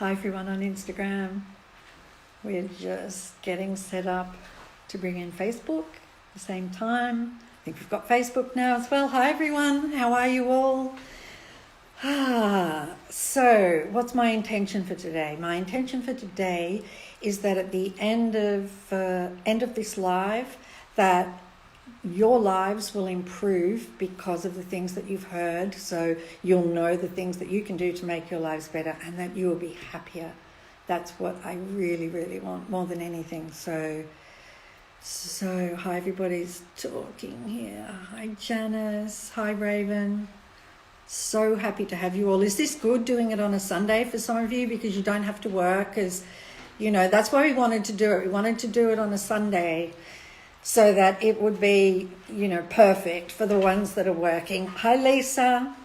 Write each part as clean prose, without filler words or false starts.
Hi everyone on Instagram. We're just getting set up to bring in Facebook at the same time. I think we've got Facebook now as well. Hi everyone, how are you all? So what's my intention for today? My intention for today is that at the end of this live, that your lives will improve because of the things that you've heard. So you'll know the things that you can do to make your lives better, and that you will be happier. That's what I really, really want more than anything. So hi, everybody's talking here. Hi, Janice. Hi, Raven. So happy to have you all. Is this good doing it on a Sunday for some of you, because you don't have to work? Because, you know, that's why we wanted to do it. We wanted to do it on a Sunday, so that it would be, you know, perfect for the ones that are working. Hi, Lisa.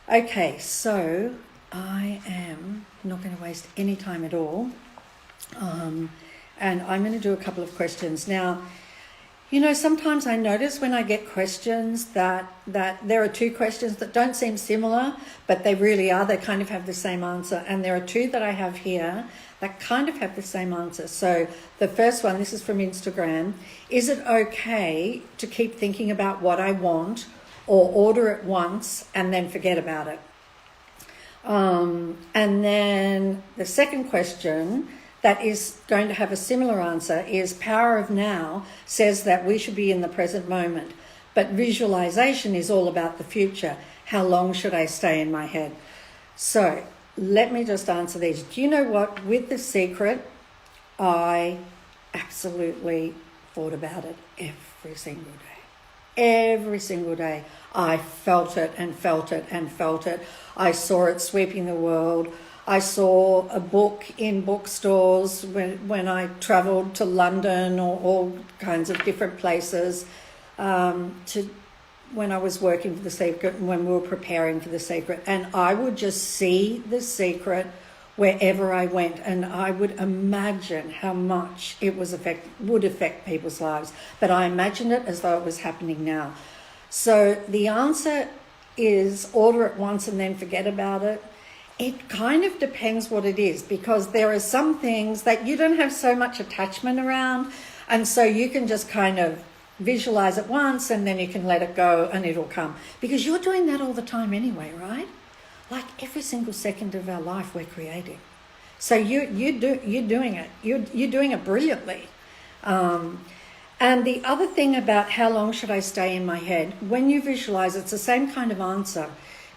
Okay, so I am not going to waste any time at all. And I'm going to do a couple of questions. Now, you know, sometimes I notice when I get questions that there are two questions that don't seem similar, but they really are. They kind of have the same answer. And there are two that I have here that kind of have the same answer. So the first one, this is from Instagram. Is it okay to keep thinking about what I want, or order it once and then forget about it? And then the second question that is going to have a similar answer is Power of Now says that we should be in the present moment, but visualization is all about the future. How long should I stay in my head? So let me just answer these. Do you know what? With The Secret, I absolutely thought about it every single day. Every single day. I felt it and felt it and felt it. I saw it sweeping the world. I saw a book in bookstores when I travelled to London or all kinds of different places, when I was working for The Secret and when we were preparing for The Secret. And I would just see The Secret wherever I went, and I would imagine how much it would affect people's lives. But I imagined it as though it was happening now. So the answer is order it once and then forget about it. It kind of depends what it is, because there are some things that you don't have so much attachment around, and so you can just kind of visualize it once and then you can let it go and it'll come, because you're doing that all the time anyway, right? Like every single second of our life we're creating. So you're doing it. You're doing it brilliantly. And the other thing about how long should I stay in my head, when you visualize, it's the same kind of answer,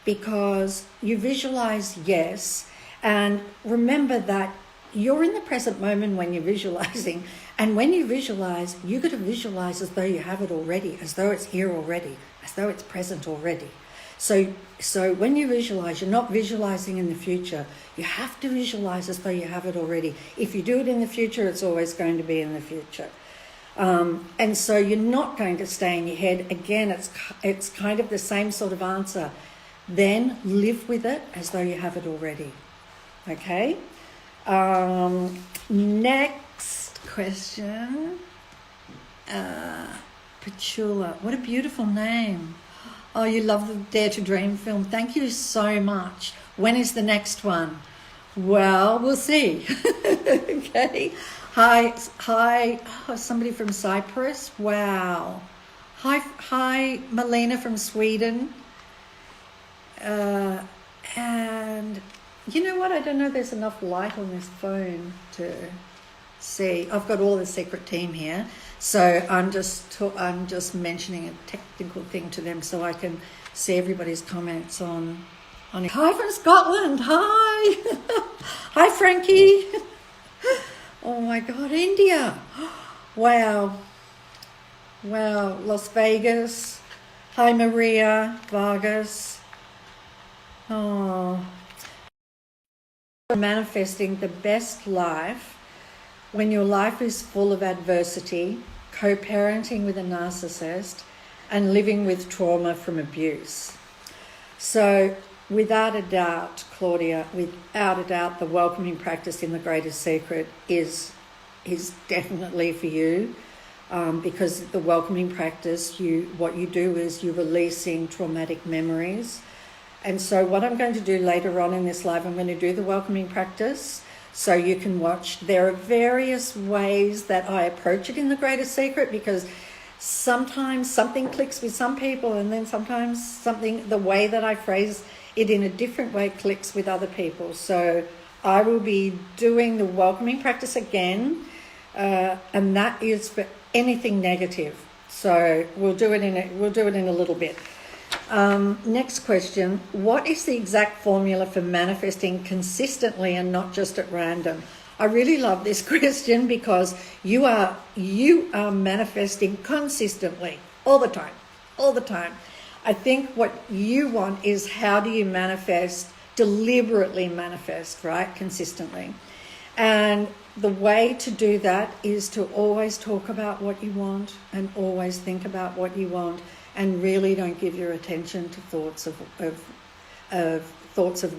because you visualize, yes, and remember that you're in the present moment when you're visualizing. And when you visualize, you got to visualize as though you have it already, as though it's here already, as though it's present already. So when you visualize, you're not visualizing in the future. You have to visualize as though you have it already. If you do it in the future, it's always going to be in the future. And so you're not going to stay in your head. Again, it's kind of the same sort of answer. Then live with it as though you have it already. Okay? Next question. Petula. What a beautiful name. Oh, you love the Dare to Dream film. Thank you so much. When is the next one? Well, we'll see. Okay. Hi. Oh, somebody from Cyprus. Wow. Hi, Melina from Sweden. And you know what? I don't know if there's enough light on this phone to see. I've got all the Secret team here, so I'm just mentioning a technical thing to them so I can see everybody's comments on it. Hi from Scotland. Hi. Hi, Frankie. Oh my God, India. Wow. Las Vegas. Hi, Maria Vargas. Oh, manifesting the best life when your life is full of adversity, co-parenting with a narcissist, and living with trauma from abuse. So without a doubt, Claudia, without a doubt, the welcoming practice in The Greatest Secret is definitely for you, because the welcoming practice, what you do is you're releasing traumatic memories. And so what I'm going to do later on in this live, I'm going to do the welcoming practice so you can watch. There are various ways that I approach it in the Greater Secret, because sometimes something clicks with some people, and then sometimes the way that I phrase it in a different way clicks with other people. So I will be doing the welcoming practice again, and that is for anything negative. So we'll do it in a little bit. Next question: what is the exact formula for manifesting consistently and not just at random? I really love this question, because you are manifesting consistently all the time. I think what you want is, how do you deliberately manifest, right? Consistently. And the way to do that is to always talk about what you want and always think about what you want, and really don't give your attention to thoughts of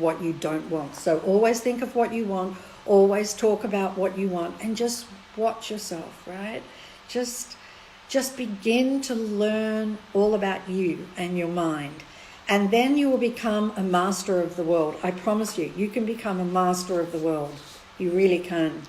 what you don't want. So always think of what you want, always talk about what you want, and just watch yourself, right? Just begin to learn all about you and your mind. And then you will become a master of the world. I promise you, you can become a master of the world. You really can.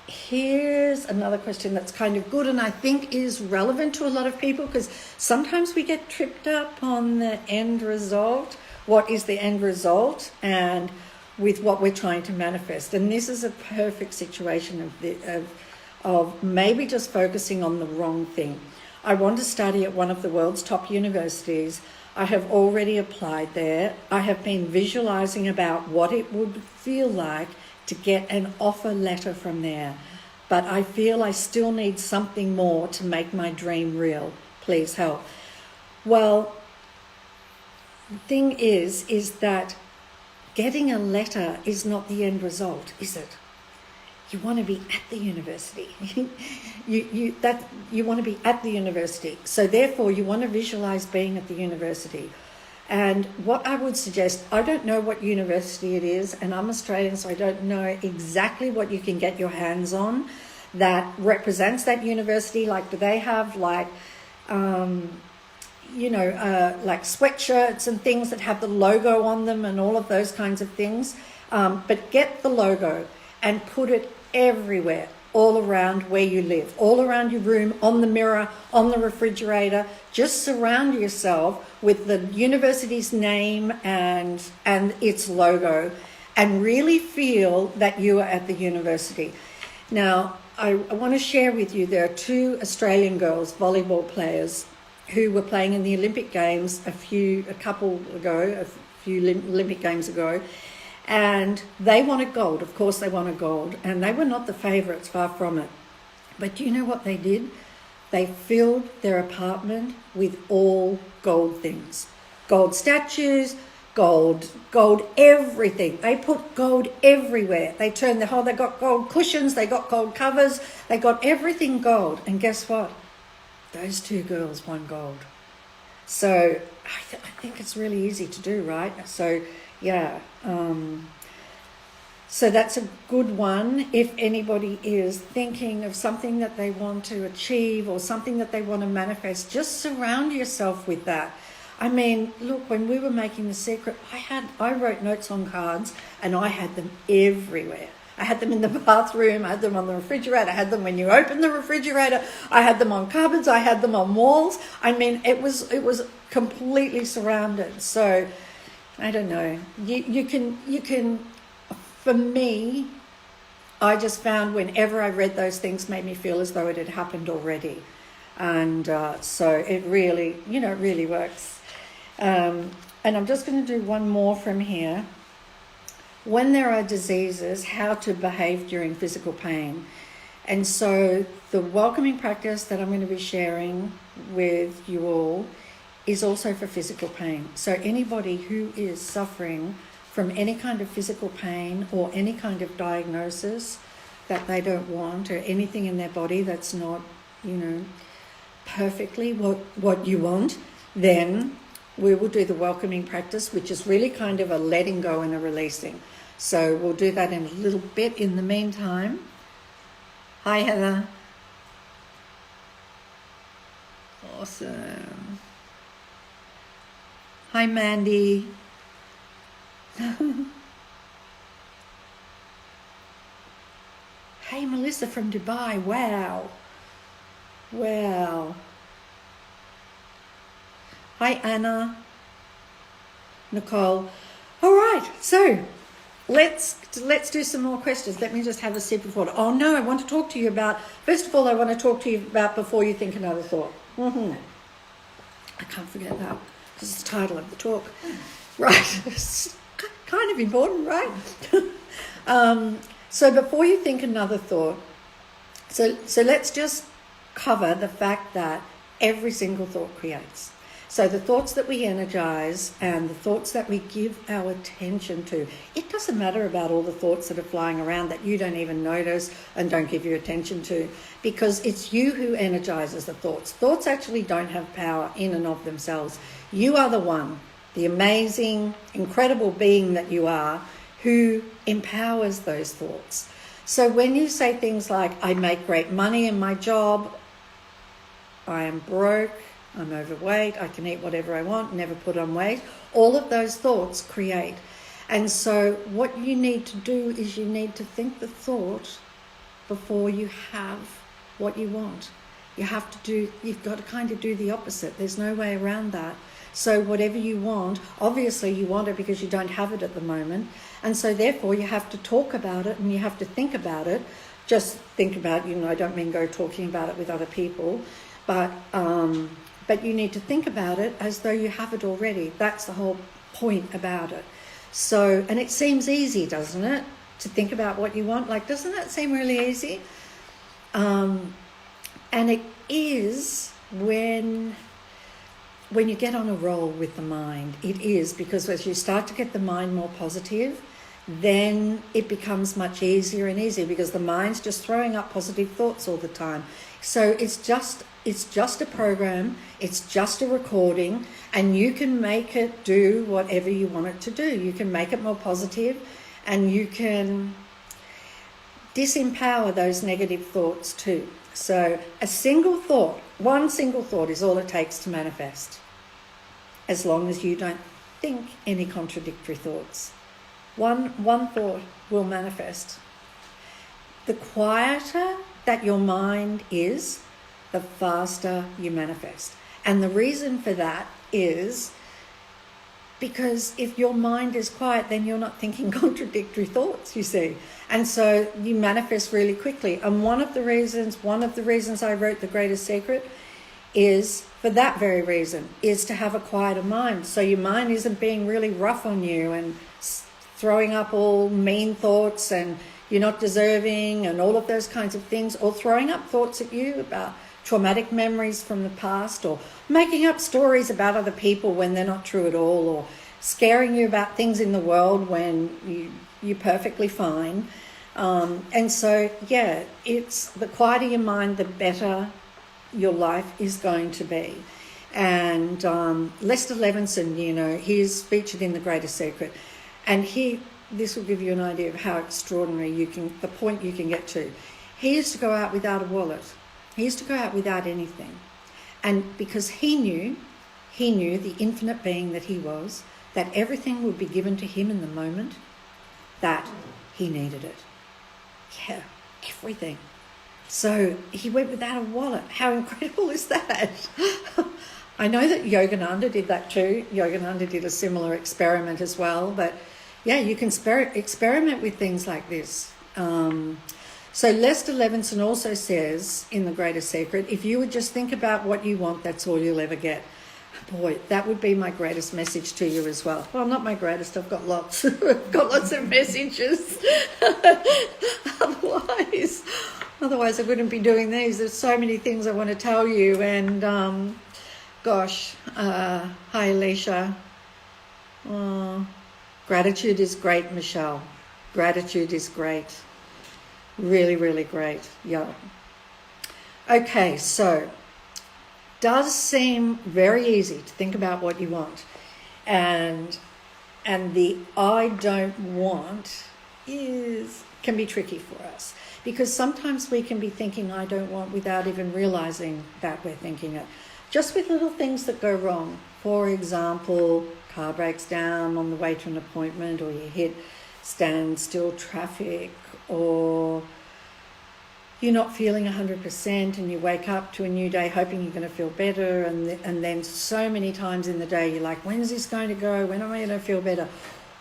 Here's another question that's kind of good, and I think is relevant to a lot of people, because sometimes we get tripped up on the end result. What is the end result? And with what we're trying to manifest. And this is a perfect situation of maybe just focusing on the wrong thing. I want to study at one of the world's top universities. I have already applied there. I have been visualizing about what it would feel like to get an offer letter from there. But I feel I still need something more to make my dream real. Please help. Well, the thing is that getting a letter is not the end result, is it? You want to be at the university. you want to be at the university. So therefore, you want to visualize being at the university. And what I would suggest, I don't know what university it is, and I'm Australian, so I don't know exactly what you can get your hands on that represents that university. Like, do they have like sweatshirts and things that have the logo on them and all of those kinds of things? But get the logo and put it everywhere, all around where you live, all around your room, on the mirror, on the refrigerator. Just surround yourself with the university's name and its logo, and really feel that you are at the university. Now, I want to share with you, there are two Australian girls, volleyball players, who were playing in the Olympic Games a few Olympic Games ago, and they wanted gold. Of course they wanted gold, and they were not the favourites, far from it. But do you know what they did? They filled their apartment with all gold things. Gold statues, gold everything. They put gold everywhere. They got gold cushions, they got gold covers, they got everything gold. And guess what? Those two girls won gold. So I think it's really easy to do, right? So yeah, so that's a good one. If anybody is thinking of something that they want to achieve or something that they want to manifest, just surround yourself with that. I mean, look, when we were making The Secret, I wrote notes on cards, and I had them everywhere. I had them in the bathroom, I had them on the refrigerator, I had them when you open the refrigerator, I had them on cupboards, I had them on walls. I mean, it was completely surrounded. So I don't know. You can. For me, I just found whenever I read those things, made me feel as though it had happened already, and so it really works. And I'm just going to do one more from here. When there are diseases, how to behave during physical pain. And so the welcoming practice that I'm going to be sharing with you all is also for physical pain. So anybody who is suffering from any kind of physical pain or any kind of diagnosis that they don't want, or anything in their body that's not, perfectly what you want, then we will do the welcoming practice, which is really kind of a letting go and a releasing. So we'll do that in a little bit. In the meantime, hi Heather. Awesome. Hi, Mandy. Hey, Melissa from Dubai. Wow. Wow. Hi, Anna. Nicole. All right, so let's do some more questions. Let me just have a sip of water. Oh no, I want to talk to you about, first of all, I want to talk to you about before you think another thought. I can't forget that. This is the title of the talk. Right. It's kind of important, right? So before you think another thought, so let's just cover the fact that every single thought creates. So the thoughts that we energize and the thoughts that we give our attention to, it doesn't matter about all the thoughts that are flying around that you don't even notice and don't give your attention to, because it's you who energizes the thoughts. Thoughts actually don't have power in and of themselves. You are the one, the amazing, incredible being that you are, who empowers those thoughts. So when you say things like, I make great money in my job, I am broke, I'm overweight, I can eat whatever I want, never put on weight, all of those thoughts create. And so what you need to do is you need to think the thought before you have what you want. You've got to kind of do the opposite. There's no way around that. So whatever you want, obviously you want it because you don't have it at the moment. And so therefore you have to talk about it and you have to think about it. Just think about, I don't mean go talking about it with other people, but you need to think about it as though you have it already. That's the whole point about it. So, and it seems easy, doesn't it? To think about what you want. Like, doesn't that seem really easy? And it is when you get on a roll with the mind. It is, because as you start to get the mind more positive, then it becomes much easier and easier, because the mind's just throwing up positive thoughts all the time. So it's just a program, it's just a recording, and you can make it do whatever you want it to do. You can make it more positive, and you can disempower those negative thoughts too. So one single thought is all it takes to manifest, as long as you don't think any contradictory thoughts. One thought will manifest. The quieter that your mind is, the faster you manifest. And the reason for that is because if your mind is quiet, then you're not thinking contradictory thoughts, you see. And so you manifest really quickly. And one of the reasons I wrote The Greatest Secret is for that very reason, is to have a quieter mind. So your mind isn't being really rough on you and throwing up all mean thoughts and you're not deserving and all of those kinds of things, or throwing up thoughts at you about traumatic memories from the past, or making up stories about other people when they're not true at all, or scaring you about things in the world when you're perfectly fine. And so, it's the quieter your mind, the better your life is going to be. And Lester Levinson, he's featured in The Greatest Secret, and this will give you an idea of how extraordinary the point you can get to. He used to go out without a wallet. He used to go out without anything. And because he knew, the infinite being that he was, that everything would be given to him in the moment that he needed it. Yeah, everything. So he went without a wallet. How incredible is that? I know that Yogananda did that too. Yogananda did a similar experiment as well. But yeah, you can experiment with things like this. So Lester Levinson also says in The Greatest Secret, if you would just think about what you want, that's all you'll ever get. Boy, that would be my greatest message to you as well. Well, not my greatest, I've got lots. I've got lots of messages. Otherwise I wouldn't be doing these. There's so many things I want to tell you. And hi Alicia. Gratitude is great, Michelle. Gratitude is great. Really, really great. Yeah. Okay, so does seem very easy to think about what you want. And the I don't want can be tricky for us, because sometimes we can be thinking I don't want without even realizing that we're thinking it. just with little things that go wrong. For example, car breaks down on the way to an appointment, or you hit standstill traffic, or you're not feeling 100% and you wake up to a new day hoping you're going to feel better, and then so many times in the day you're like, when's this going to go? When am I going to feel better?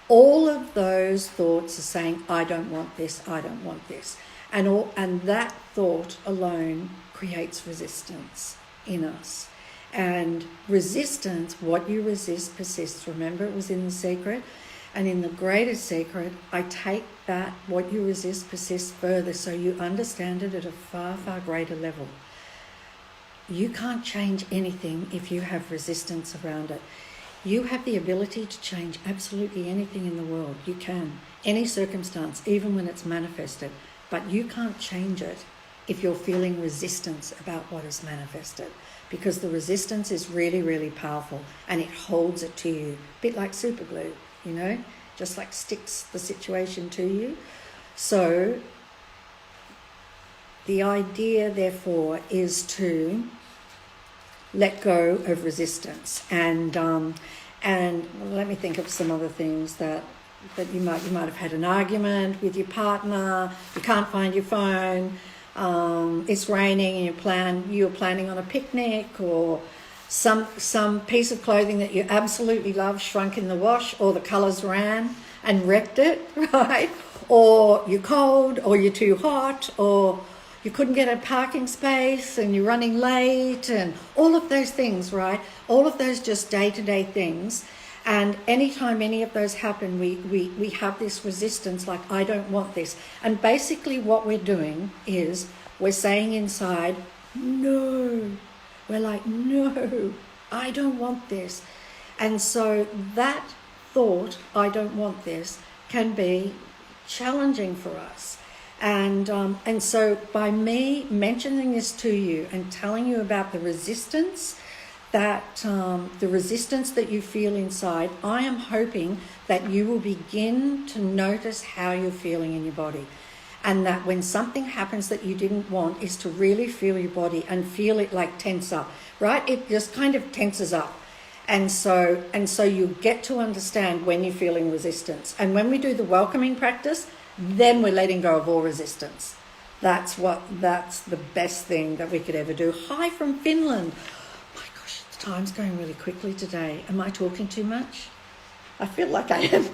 All of those thoughts are saying, I don't want this, I don't want this. And that thought alone creates resistance in us. And resistance, what you resist persists. Remember, it was in The Secret. And in The Greatest Secret, I take that, what you resist persists, further, so you understand it at a far, far greater level. You can't change anything if you have resistance around it. You have the ability to change absolutely anything in the world. You can. Any circumstance, even when it's manifested. But you can't change it if you're feeling resistance about what is manifested. Because the resistance is really, really powerful, and it holds it to you. A bit like super glue, you know, just like sticks the situation to you. So the idea, therefore, is to let go of resistance. And let me think of some other things that you might have had an argument with your partner, you can't find your phone, it's raining and you're planning on a picnic, or some piece of clothing that you absolutely love shrunk in the wash, or the colours ran and wrecked it, right? Or you're cold, or you're too hot, or you couldn't get a parking space and you're running late, and all of those things, right? All of those just day-to-day things. And anytime any of those happen, we have this resistance, like, I don't want this. And basically what we're doing is we're saying inside, no. We're like, no, I don't want this. And so that thought, I don't want this, can be challenging for us. And so by me mentioning this to you and telling you about the resistance that you feel inside, I am hoping that you will begin to notice how you're feeling in your body. And that when something happens that you didn't want, is to really feel your body and feel it like tense up, right? It just kind of tenses up. And so you get to understand when you're feeling resistance. And when we do the welcoming practice, then we're letting go of all resistance. That's the best thing that we could ever do. Hi from Finland. My gosh, the time's going really quickly today. Am I talking too much? I feel like I am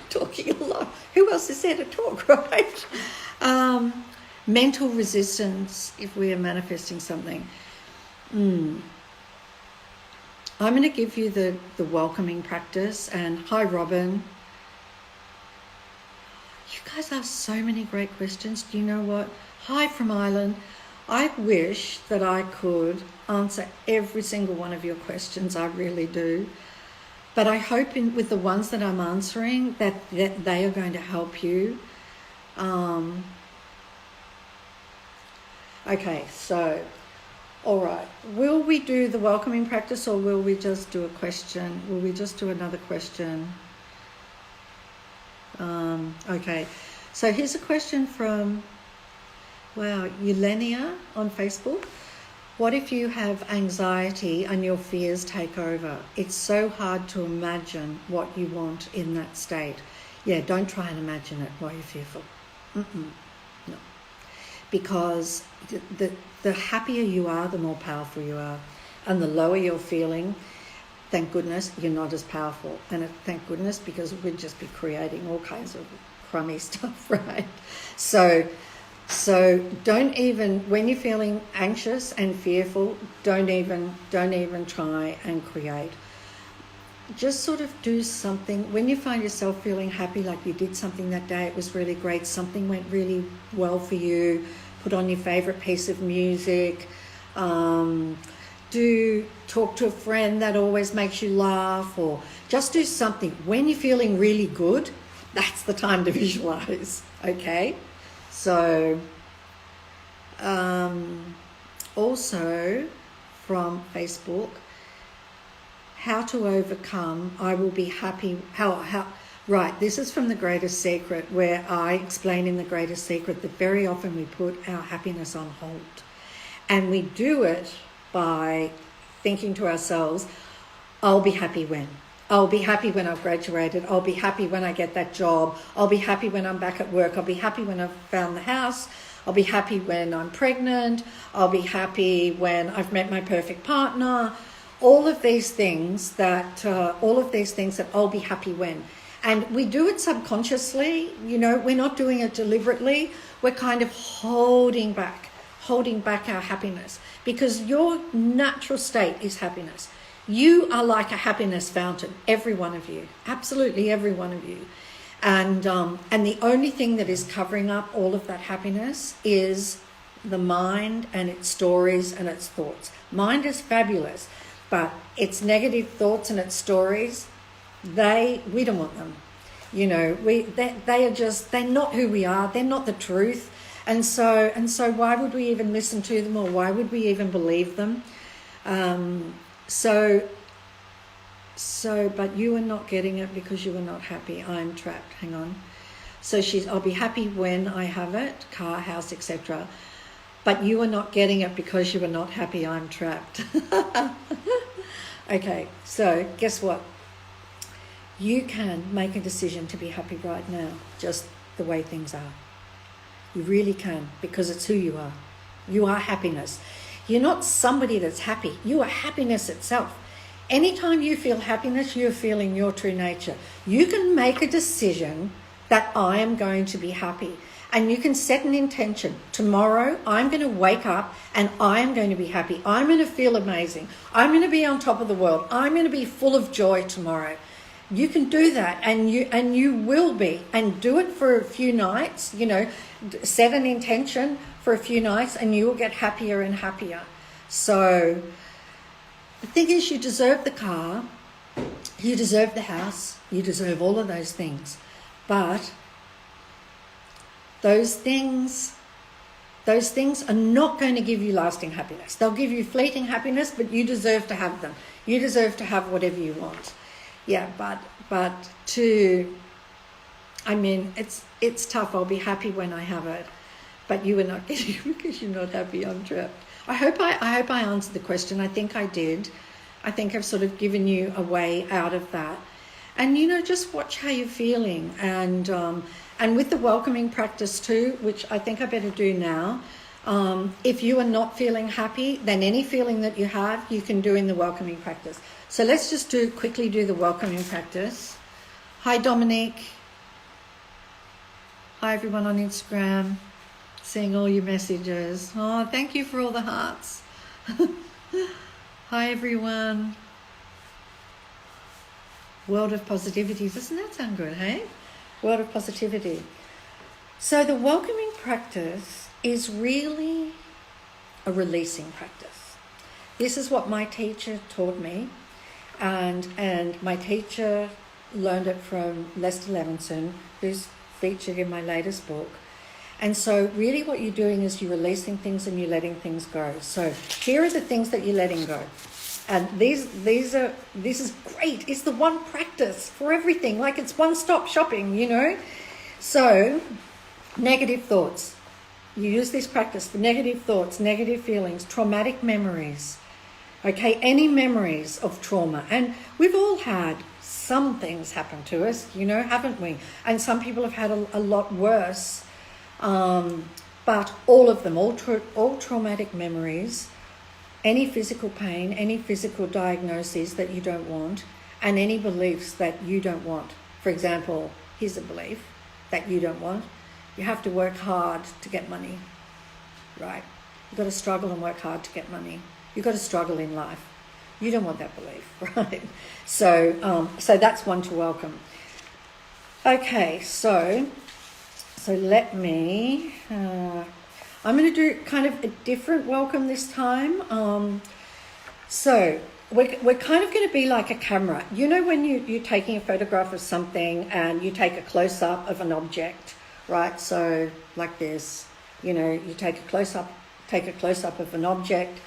talking a lot. Who else is there to talk, right? Mental resistance, if we are manifesting something. I'm going to give you the welcoming practice. And hi, Robin. You guys ask so many great questions. Do you know what? Hi from Ireland. I wish that I could answer every single one of your questions. I really do. But I hope with the ones that I'm answering that they are going to help you. Okay, so, all right. Will we do the welcoming practice, or will we just do a question? Will we just do another question? Okay, so here's a question from, Eulenia on Facebook. What if you have anxiety and your fears take over? It's so hard to imagine what you want in that state. Yeah, don't try and imagine it while you're fearful. No. Because the happier you are, the more powerful you are. And the lower you're feeling, thank goodness you're not as powerful. And thank goodness, because we'd just be creating all kinds of crummy stuff, right? So don't even, when you're feeling anxious and fearful, don't even try and create. Just sort of do something. When you find yourself feeling happy, like you did something that day, it was really great, something went really well for you, put on your favorite piece of music, talk to a friend that always makes you laugh, or just do something. When you're feeling really good, that's the time to visualize, okay? So, also from Facebook, how to overcome, I will be happy, right, this is from The Greatest Secret, where I explain in The Greatest Secret that very often we put our happiness on hold. And we do it by thinking to ourselves, I'll be happy when. I'll be happy when I've graduated. I'll be happy when I get that job. I'll be happy when I'm back at work. I'll be happy when I've found the house. I'll be happy when I'm pregnant. I'll be happy when I've met my perfect partner. All of these things that I'll be happy when. And we do it subconsciously, we're not doing it deliberately. We're kind of holding back our happiness, because your natural state is happiness. You are like a happiness fountain, every one of you, absolutely every one of you. And the only thing that is covering up all of that happiness is the mind and its stories and its thoughts. Mind is fabulous, but its negative thoughts and its stories, we don't want them. They're not who we are. They're not the truth. And so why would we even listen to them, or why would we even believe them? But you are not getting it because you are not happy. I'm trapped. Hang on. So I'll be happy when I have it, car, house, etc. But you are not getting it because you are not happy. I'm trapped. Okay, so guess what? You can make a decision to be happy right now, just the way things are. You really can, because it's who you are. You are happiness. You're not somebody that's happy. You are happiness itself. Anytime you feel happiness, you're feeling your true nature. You can make a decision that I am going to be happy. And you can set an intention. Tomorrow, I'm going to wake up and I am going to be happy. I'm going to feel amazing. I'm going to be on top of the world. I'm going to be full of joy tomorrow. You can do that, and you will be, and do it for a few nights. Set an intention for a few nights, and you will get happier and happier. So the thing is, you deserve the car, you deserve the house, you deserve all of those things, but those things are not going to give you lasting happiness. They'll give you fleeting happiness, but you deserve to have them. You deserve to have whatever you want. Yeah, it's tough. I'll be happy when I have it, but you are not getting it because you're not happy. I'm trapped. I hope I answered the question. I think I did. I think I've sort of given you a way out of that. And just watch how you're feeling, and with the welcoming practice too, which I think I better do now. If you are not feeling happy, then any feeling that you have, you can do in the welcoming practice. So let's just quickly do the welcoming practice. Hi, Dominique. Hi, everyone on Instagram. Seeing all your messages. Oh, thank you for all the hearts. Hi, everyone. World of positivity. Doesn't that sound good, hey? World of positivity. So the welcoming practice is really a releasing practice. This is what my teacher taught me, and my teacher learned it from Lester Levinson, who's featured in my latest book. And so really what you're doing is you're releasing things and you're letting things go. So here are the things that you're letting go. And this is great. It's the one practice for everything. Like it's one-stop shopping, So negative thoughts. You use this practice for negative thoughts, negative feelings, traumatic memories. Okay, any memories of trauma. And we've all had some things happen to us, haven't we? And some people have had a lot worse. But all of them, all traumatic memories, any physical pain, any physical diagnoses that you don't want, and any beliefs that you don't want. For example, here's a belief that you don't want. You have to work hard to get money, right? You've got to struggle and work hard to get money. You've got to struggle in life. You don't want that belief, right? So that's one to welcome. Okay, so let me... I'm going to do kind of a different welcome this time. So we're kind of going to be like a camera. When you're taking a photograph of something and you take a close-up of an object, right? So like this, you take a close-up of an object,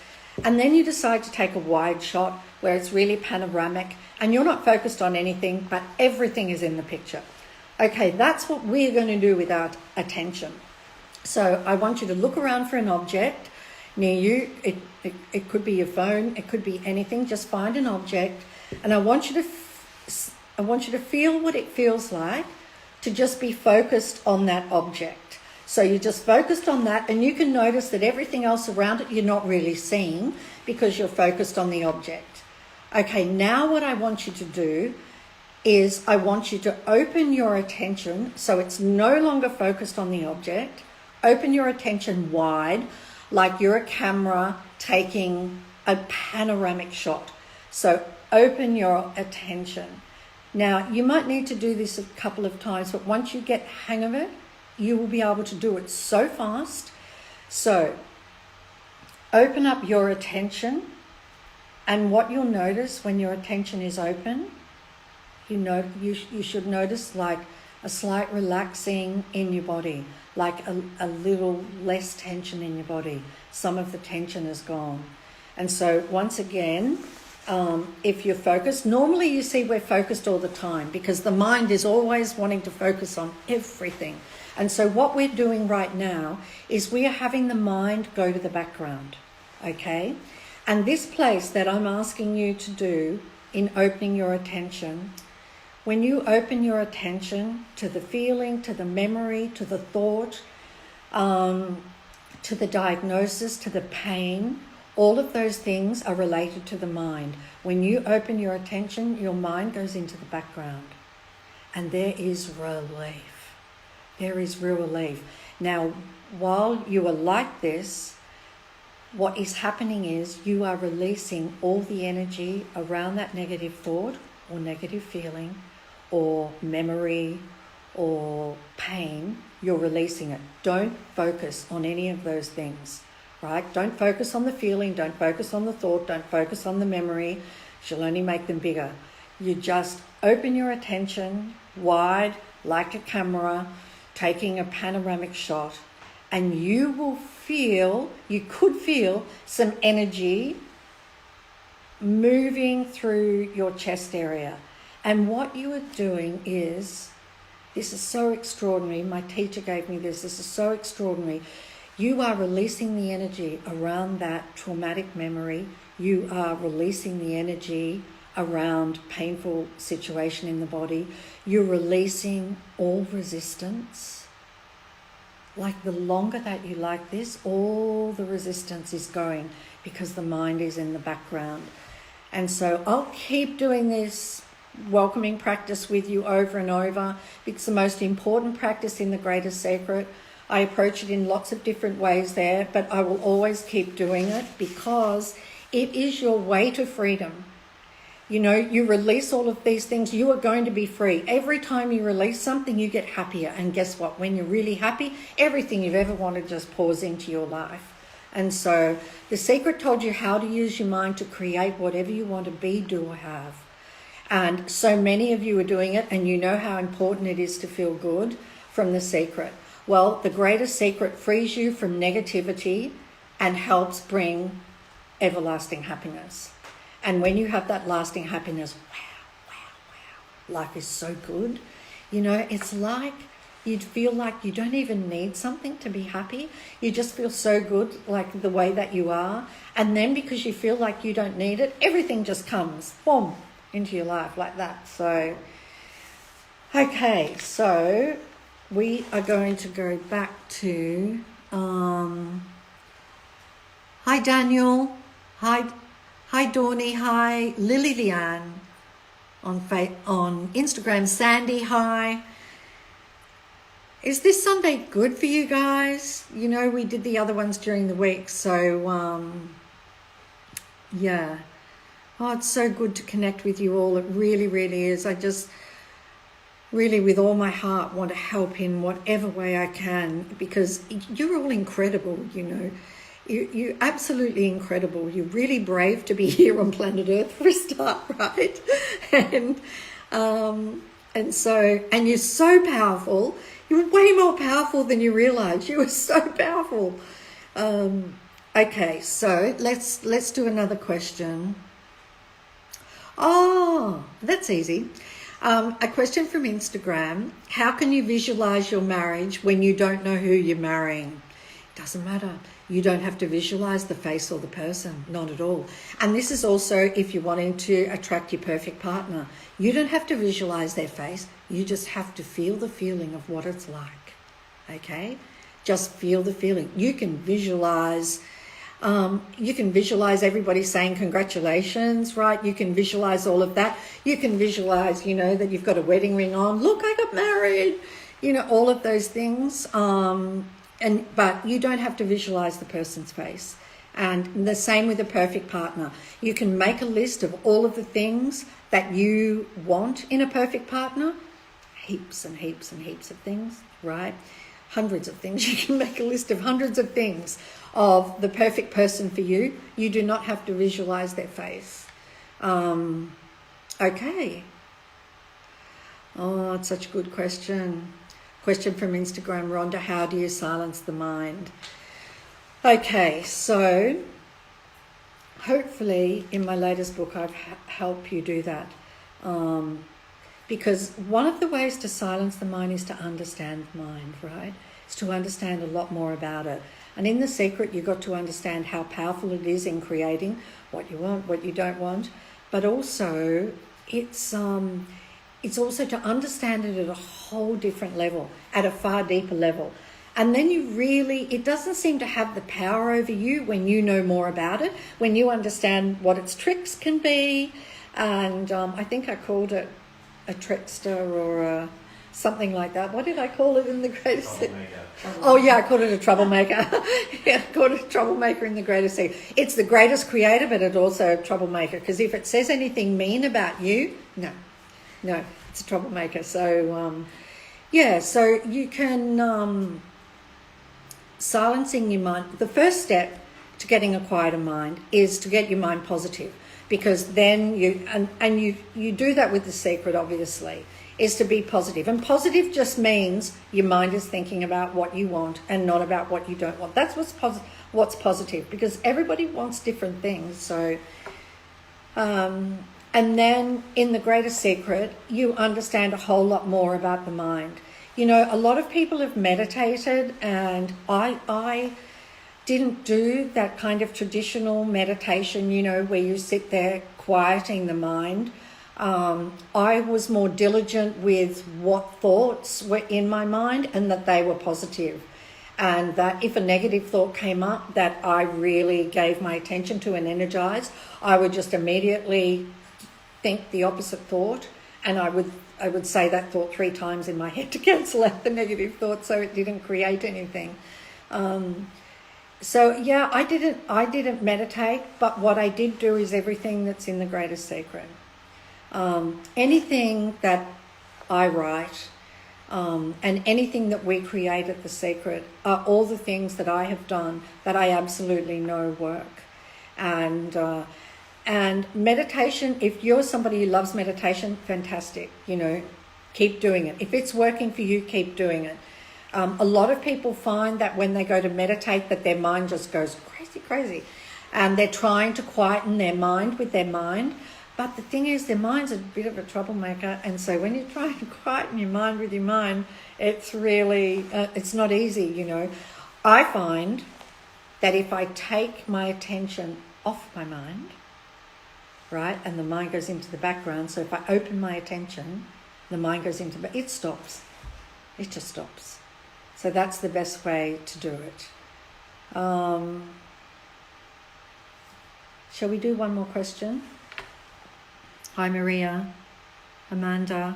and then you decide to take a wide shot where it's really panoramic and you're not focused on anything, but everything is in the picture. Okay, that's what we're going to do with our attention. So I want you to look around for an object. near you. It could be your phone, it could be anything. Just find an object, and I want you to feel what it feels like to just be focused on that object. So you're just focused on that, and you can notice that everything else around it you're not really seeing because you're focused on the object. Okay, now what I want you to do is I want you to open your attention so it's no longer focused on the object. Open your attention wide, like you're a camera taking a panoramic shot. So open your attention. Now, you might need to do this a couple of times, but once you get the hang of it, you will be able to do it so fast. So open up your attention, and what you'll notice when your attention is open, you should notice like a slight relaxing in your body, like a little less tension in your body. Some of the tension is gone. And so once again, if you're focused, normally you see we're focused all the time because the mind is always wanting to focus on everything. And so what we're doing right now is we are having the mind go to the background, okay? And this place that I'm asking you to do in opening your attention, when you open your attention to the feeling, to the memory, to the thought, to the diagnosis, to the pain, all of those things are related to the mind. When you open your attention, your mind goes into the background. And there is relief. There is real relief. Now, while you are like this, what is happening is you are releasing all the energy around that negative thought or negative feeling or memory or pain. You're releasing it. Don't focus on any of those things, right? Don't focus on the feeling. Don't focus on the thought. Don't focus on the memory. She'll only make them bigger. You just open your attention wide like a camera taking a panoramic shot, and you could feel some energy moving through your chest area. And what you are doing is, this is so extraordinary. My teacher gave me this. This is so extraordinary. You are releasing the energy around that traumatic memory. You are releasing the energy around painful situation in the body. You're releasing all resistance. Like the longer that you like this, all the resistance is going because the mind is in the background. And so I'll keep doing this welcoming practice with you over and over. It's the most important practice in the Greater Secret. I approach it in lots of different ways there, but I will always keep doing it because it is your way to freedom. You know, you release all of these things, you are going to be free. Every time you release something, you get happier. And guess what? When you're really happy, everything you've ever wanted just pours into your life. And so the secret told you how to use your mind to create whatever you want to be, do, or have. And so many of you are doing it, and you know how important it is to feel good from the secret. Well, the Greater Secret frees you from negativity and helps bring everlasting happiness. And when you have that lasting happiness, wow, life is so good. You know, it's like you'd feel like you don't even need something to be happy. You just feel so good, like the way that you are. And then because you feel like you don't need it, everything just comes, boom, into your life like that. So, okay, so we are going to go back to, hi Daniel, hi Dawny, hi Lily Leanne on Instagram, Sandy, hi. Is this Sunday good for you guys? You know, we did the other ones during the week, so yeah. Oh, it's so good to connect with you all. It really, really is. I just really, with all my heart, want to help in whatever way I can because you're all incredible, you know. You're absolutely incredible. You're really brave to be here on planet Earth for a start, right? And you're so powerful. You're way more powerful than you realize. You are so powerful. Okay, so let's do another question. Oh, that's easy. A question from Instagram. How can you visualize your marriage when you don't know who you're marrying? Doesn't matter. You don't have to visualize the face or the person, not at all. And this is also if you're wanting to attract your perfect partner. You don't have to visualize their face. You just have to feel the feeling of what it's like. Okay? Just feel the feeling. You can visualize everybody saying congratulations, right? You can visualize all of that. You can visualize, that you've got a wedding ring on. Look, I got married. All of those things. But you don't have to visualize the person's face. And the same with a perfect partner. You can make a list of all of the things that you want in a perfect partner. Heaps and heaps and heaps of things, right? Hundreds of things. You can make a list of hundreds of things of the perfect person for you. You do not have to visualize their face. Okay. Oh, it's such a good question. Question from Instagram, Rhonda, how do you silence the mind? Okay, so hopefully in my latest book I've helped you do that. Because one of the ways to silence the mind is to understand the mind, right? It's to understand a lot more about it. And in The Secret, you've got to understand how powerful it is in creating what you want, what you don't want. But also, it's also to understand it at a whole different level, at a far deeper level. And then it doesn't seem to have the power over you when you know more about it, when you understand what its tricks can be. And I think I called it a trickster or something like that. What did I call it in The Greatest? Oh yeah, I called it a troublemaker. Yeah, I called it a troublemaker in The Greatest Secret. It's the greatest creator, but it's also a troublemaker. Because if it says anything mean about you, no, it's a troublemaker. So so you can silencing your mind. The first step to getting a quieter mind is to get your mind positive. Because then you do that with The Secret, obviously, is to be positive. And positive just means your mind is thinking about what you want and not about what you don't want. That's what's positive, because everybody wants different things. So, and then in The Greatest Secret, you understand a whole lot more about the mind. A lot of people have meditated, and I didn't do that kind of traditional meditation, where you sit there quieting the mind. I was more diligent with what thoughts were in my mind and that they were positive. And that if a negative thought came up that I really gave my attention to and energized, I would just immediately think the opposite thought, and I would say that thought 3 times in my head to cancel out the negative thought so it didn't create anything. I didn't meditate, but what I did do is everything that's in The Greatest Secret. Anything that I write and anything that we create at The Secret are all the things that I have done that I absolutely know work. And meditation, if you're somebody who loves meditation, fantastic, keep doing it. If it's working for you, keep doing it. A lot of people find that when they go to meditate that their mind just goes crazy. And they're trying to quieten their mind with their mind. But the thing is, their mind's a bit of a troublemaker. And so when you're trying to quieten your mind with your mind, it's really, it's not easy, I find that if I take my attention off my mind, right, and the mind goes into the background. So if I open my attention, the mind goes into, it stops. It just stops. So that's the best way to do it. Shall we do one more question? Hi, Maria, Amanda.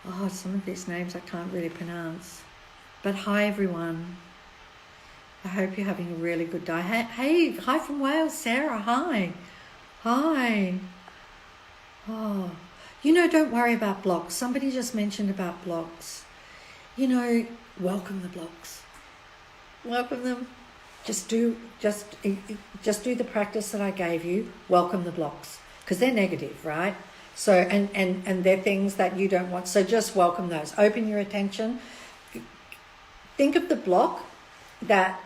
Oh, some of these names I can't really pronounce. But hi, everyone. I hope you're having a really good day. Hey, hi from Wales, Sarah. Hi. Oh, don't worry about blocks. Somebody just mentioned about blocks. Welcome the blocks. Welcome them. Just do the practice that I gave you. Welcome the blocks, because they're negative, right? So and they're things that you don't want. So just welcome those. Open your attention. Think of the block that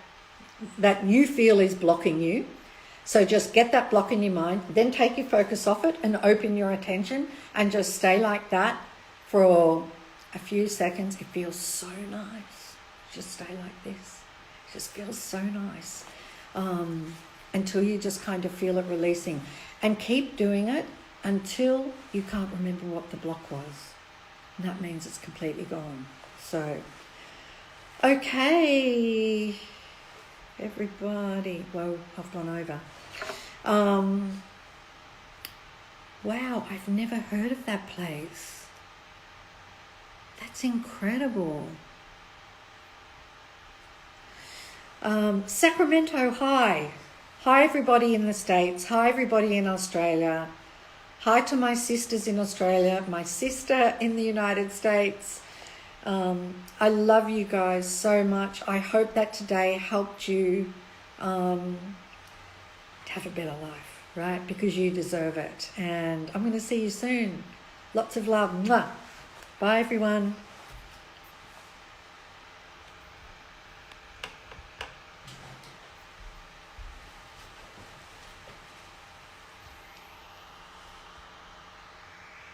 you feel is blocking you. So just get that block in your mind, then take your focus off it and open your attention and just stay like that for a few seconds. It feels so nice. Just stay like this. It just feels so nice. Until you just kind of feel it releasing. And keep doing it until you can't remember what the block was. And that means it's completely gone. So, okay, everybody. Whoa, I've gone over. Wow, I've never heard of that place. That's incredible. Sacramento, hi. Hi everybody in the States. Hi everybody in Australia. Hi to my sisters in Australia, my sister in the United States. I love you guys so much. I hope that today helped you have a better life, right? Because you deserve it. And I'm going to see you soon. Lots of love. Mwah. Bye everyone.